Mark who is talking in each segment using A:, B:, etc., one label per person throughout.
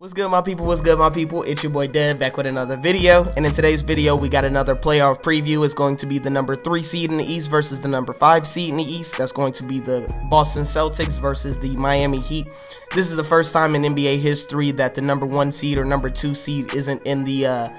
A: What's good, my people? What's good, my people? It's your boy Dev back with another video, and in today's video we got another playoff preview. It's going to be the number 3 seed in the East versus the number 5 seed in the East. That's going to be the Boston Celtics versus the Miami Heat. This is the first time in NBA history that the number 1 seed or number 2 seed isn't in the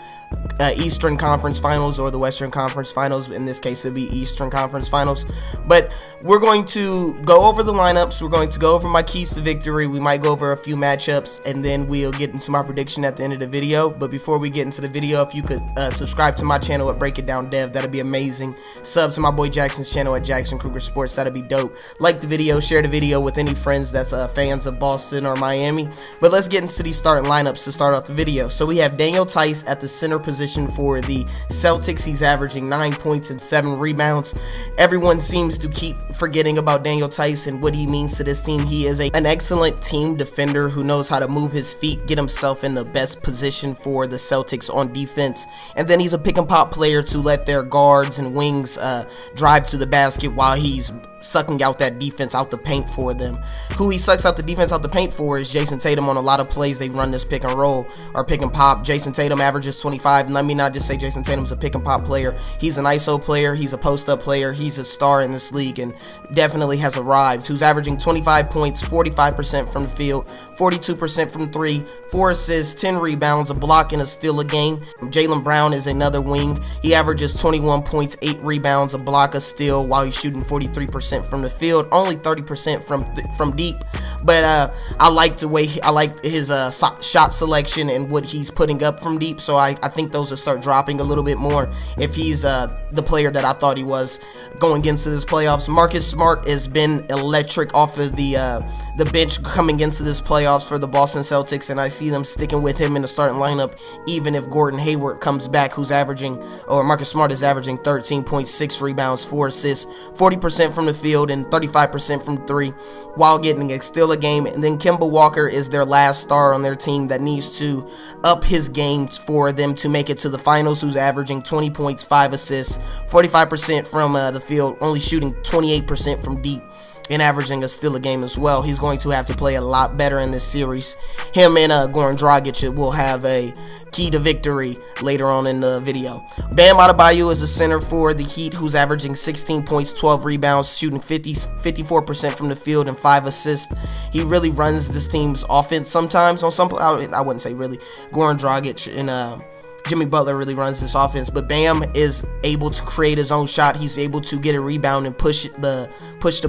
A: Eastern Conference Finals or the Western Conference Finals. In this case, it'll be Eastern Conference Finals. But we're going to go over the lineups. We're going to go over my keys to victory. We might go over a few matchups, and then we'll get into my prediction at the end of the video. But before we get into the video, if you could subscribe to my channel at Break It Down Dev, that'd be amazing. Sub to my boy Jackson's channel at Jackson Kruger Sports, that'd be dope. Like the video, share the video with any friends that's fans of Boston or Miami. But let's get into these starting lineups to start off the video. So we have Daniel Theis at the center position for the Celtics. He's averaging 9 points and 7 rebounds. Everyone seems to keep forgetting about Daniel Theis and what he means to this team. He is an excellent team defender who knows how to move his feet, get himself in the best position for the Celtics on defense, and then he's a pick and pop player to let their guards and wings drive to the basket while he's sucking out that defense out the paint for them. Who he sucks out the defense out the paint for is Jason Tatum. On a lot of plays they run this pick and roll or pick and pop. Jason Tatum averages 25. Let me not just say Jason Tatum's a pick and pop player. He's an ISO player, he's a post up player, he's a star in this league and definitely has arrived. Who's averaging 25 points, 45% from the field, 42% from 3, 4 assists, 10 rebounds, a block and a steal a game. Jaylen Brown is another wing. He averages 21 points, 8 rebounds, a block, a steal, while he's shooting 43% from the field, only 30% from deep. But I like the way I like his shot selection and what he's putting up from deep. So I think those will start dropping a little bit more if he's the player that I thought he was going into this playoffs. Marcus Smart has been electric off of the bench coming into this playoffs for the Boston Celtics, and I see them sticking with him in the starting lineup even if Hayward comes back, who's averaging, or Marcus Smart is averaging 13.6 rebounds, 4 assists, 40% from the field and 35% from 3 while getting a steal a game. And then Kimba Walker is their last star on their team that needs to up his games for them to make it to the finals, who's averaging 20 points, 5 assists, 45% from the field, only shooting 28% from deep and averaging a steal a game as well. He's going to have to play a lot better in this series. Him and Gorin will have a key to victory later on in the video. Bam Adabayou is a center for the Heat, who's averaging 16 points, 12 rebounds, shooting 54% from the field and 5 assists. He really runs this team's offense sometimes on some, I wouldn't say really. Gorin Dragic and Jimmy Butler really runs this offense, but Bam is able to create his own shot. He's able to get a rebound and push the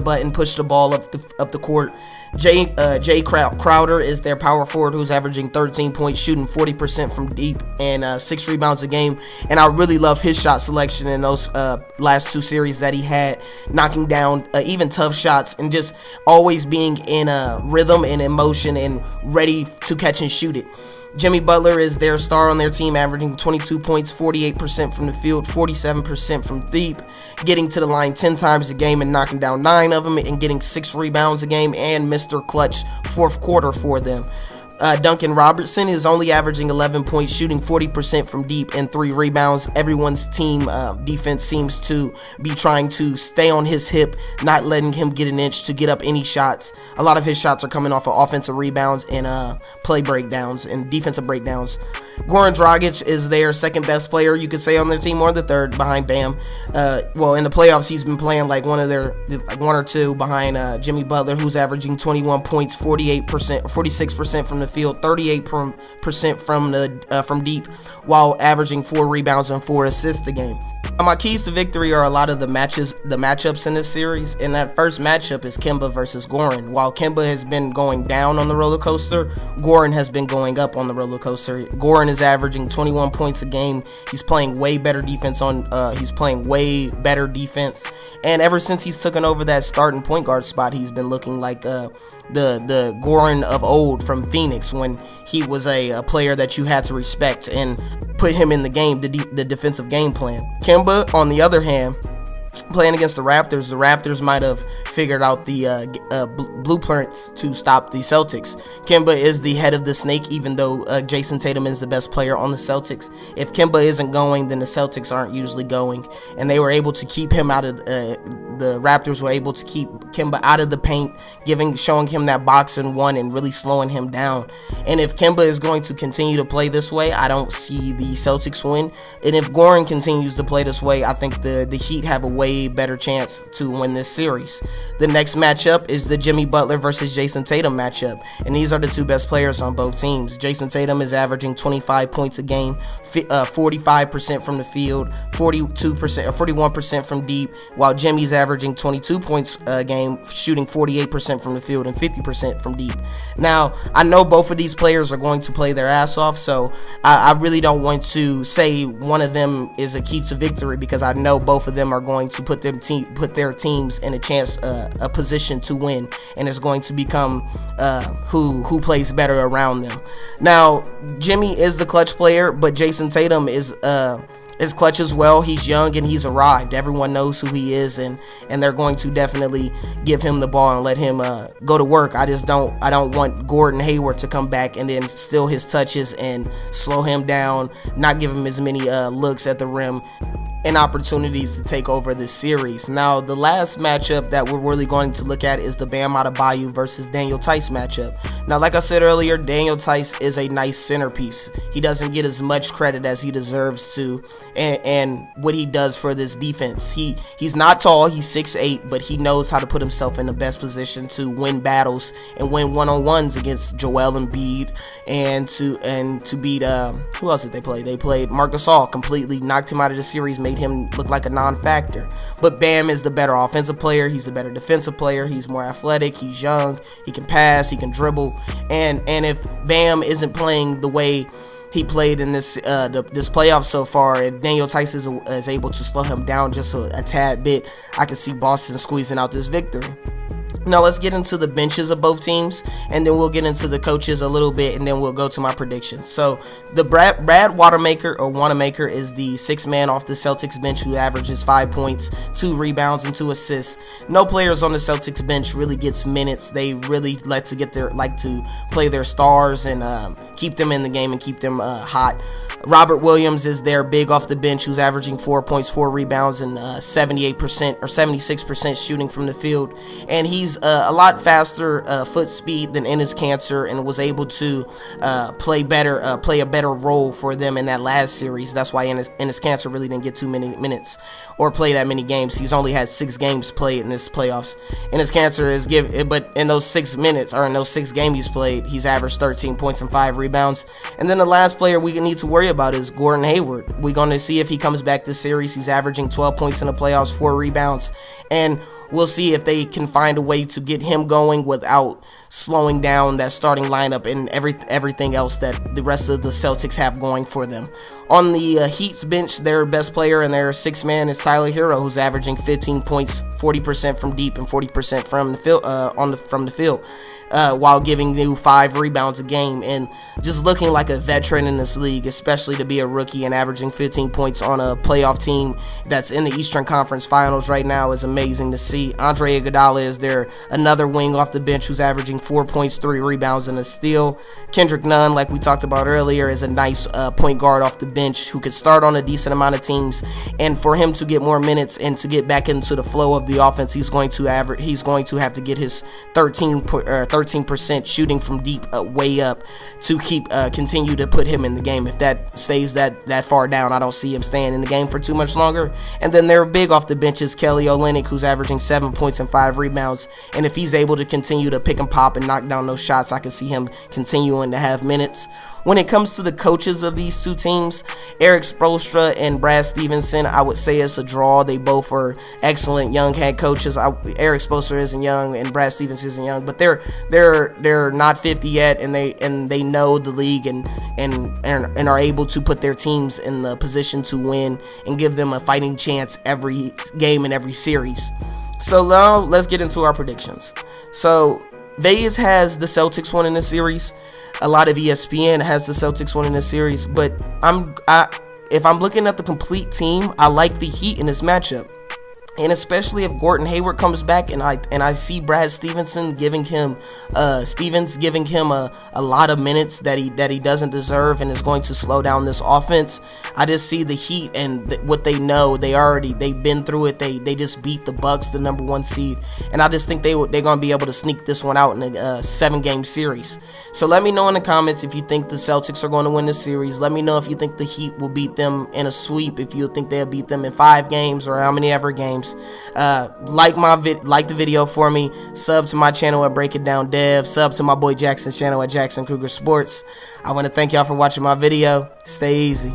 A: button, push the ball up the court. Jay Crowder is their power forward, who's averaging 13 points, shooting 40% from deep and 6 rebounds a game. And I really love his shot selection in those last 2 series that he had, knocking down even tough shots and just always being in a rhythm and in motion and ready to catch and shoot it. Jimmy Butler is their star on their team, averaging 22 points, 48% from the field, 47% from deep, getting to the line 10 times a game and knocking down 9 of them and getting 6 rebounds a game, and Mr. Clutch fourth quarter for them. Duncan Robertson is only averaging 11 points, shooting 40% from deep and 3 rebounds. Everyone's team defense seems to be trying to stay on his hip, not letting him get an inch to get up any shots. A lot of his shots are coming off of offensive rebounds and play breakdowns and defensive breakdowns. Gorin Dragic is their second best player, you could say, on their team, or the third behind Bam. Well, in the playoffs, he's been playing like one or two behind Jimmy Butler, who's averaging 21 points, 46% from the field, 38% from deep, while averaging 4 rebounds and 4 assists a game. My keys to victory are a lot of the matchups in this series, and that first matchup is Kimba versus Gorin. While Kimba has been going down on the roller coaster, Gorin has been going up on the roller coaster. Gorin is averaging 21 points a game. He's playing way better defense and ever since he's taken over that starting point guard spot, he's been looking like the Gorin of old from Phoenix, when he was a player that you had to respect and put him in the game, the defensive game plan. Kimba, on the other hand, playing against the Raptors might have figured out the blueprints to stop the Celtics. Kimba is the head of the snake, even though Jason Tatum is the best player on the Celtics. If Kimba isn't going, then the Celtics aren't usually going, and they were able to keep him out of the Raptors were able to keep Kimba out of the paint, showing him that boxing one and really slowing him down. And if Kimba is going to continue to play this way, I don't see the Celtics win. And if Gorin continues to play this way, I think the Heat have a way better chance to win this series. The next matchup is the Jimmy Butler versus Jason Tatum matchup, and these are the two best players on both teams. Jason Tatum is averaging 25 points a game, 45% from the field, 42% or 41% from deep, while Jimmy's averaging 22 points a game, shooting 48% from the field and 50% from deep. Now, I know both of these players are going to play their ass off, so I really don't want to say one of them is a key to victory, because I know both of them are going to put their teams in a chance, a position to win, and it's going to become who plays better around them. Now, Jimmy is the clutch player, but Jason Tatum is clutch as well. He's young and he's arrived. Everyone knows who he is, and they're going to definitely give him the ball and let him go to work. I don't want Gordon Hayward to come back and then steal his touches and slow him down, not give him as many looks at the rim and opportunities to take over this series. Now, the last matchup that we're really going to look at is the Bam Adabayou versus Daniel Theis matchup. Now, like I said earlier, Daniel Theis is a nice centerpiece. He doesn't get as much credit as he deserves to, and what he does for this defense. He's not tall, he's 6'8", but he knows how to put himself in the best position to win battles and win one-on-ones against Joel Embiid, and to beat who else did they play? They played Marc Gasol, completely knocked him out of the series, made him look like a non-factor. But Bam is the better offensive player, he's the better defensive player, he's more athletic, he's young, he can pass, he can dribble, and if Bam isn't playing the way he played in this playoff so far, and Daniel Theis is able to slow him down just a tad bit, I can see Boston squeezing out this victory. Now let's get into the benches of both teams, and then we'll get into the coaches a little bit, and then we'll go to my predictions. So the Brad Wanamaker is the sixth man off the Celtics bench, who averages 5 points, 2 rebounds, and 2 assists. No players on the Celtics bench really gets minutes. They really like to play their stars and keep them in the game and keep them hot. Robert Williams is their big off the bench, who's averaging 4 points, 4 rebounds, and 78% or 76% shooting from the field. And he's a lot faster foot speed than Enes Kanter, and was able to play a better role for them in that last series. That's why Enes Kanter really didn't get too many minutes or play that many games. He's only had 6 games played in this playoffs. Enes Kanter but in those 6 minutes, or in those 6 games he's played, he's averaged 13 points and 5 rebounds. And then the last player we need to worry about is Gordon Hayward. We're going to see if he comes back this series. He's averaging 12 points in the playoffs, 4 rebounds, and we'll see if they can find a way to get him going without slowing down that starting lineup and everything else that the rest of the Celtics have going for them. On the Heat's bench, their best player and their sixth man is Tyler Hero, who's averaging 15 points, 40% from deep, and 40% from the field, while giving you 5 rebounds a game, and just looking like a veteran in this league, especially to be a rookie and averaging 15 points on a playoff team that's in the Eastern Conference Finals right now is amazing to see. Andre Iguodala is their another wing off the bench, who's averaging 4 points, 3 rebounds, and a steal. Kendrick Nunn, like we talked about earlier, is a nice point guard off the bench who could start on a decent amount of teams, and for him to get more minutes and to get back into the flow of the offense, he's going to have to get his 13% shooting from deep way up to continue to put him in the game. If that stays that far down, I don't see him staying in the game for too much longer. And then they're big off the bench is Kelly Olynyk, who's averaging 7 points and 5 rebounds, and if he's able to continue to pick and pop and knock down those shots, I can see him continuing to have minutes. When it comes to the coaches of these two teams, Erik Spoelstra and Brad Stevenson, I would say it's a draw. They both are excellent young head coaches. Erik Spoelstra isn't young and Brad Stevenson isn't young, but they're not 50 yet, and they know the league and are able to put their teams in the position to win and give them a fighting chance every game and every series. So now let's get into our predictions. So Vegas has the Celtics winning this series. A lot of ESPN has the Celtics winning this series, but if I'm looking at the complete team, I like the Heat in this matchup. And especially if Gordon Hayward comes back, and I see Brad Stevenson giving him a lot of minutes that he doesn't deserve, and is going to slow down this offense. I just see the Heat and what they know. They've been through it. They just beat the Bucks, the number 1 seed, and I just think they're gonna be able to sneak this one out in a 7-game series. So let me know in the comments if you think the Celtics are going to win this series. Let me know if you think the Heat will beat them in a sweep, if you think they'll beat them in 5 games or how many ever games. Like the video for me, sub to my channel at Break It Down Dev, sub to my boy Jackson's channel at Jackson Kruger Sports. I want to thank y'all for watching my video. Stay easy.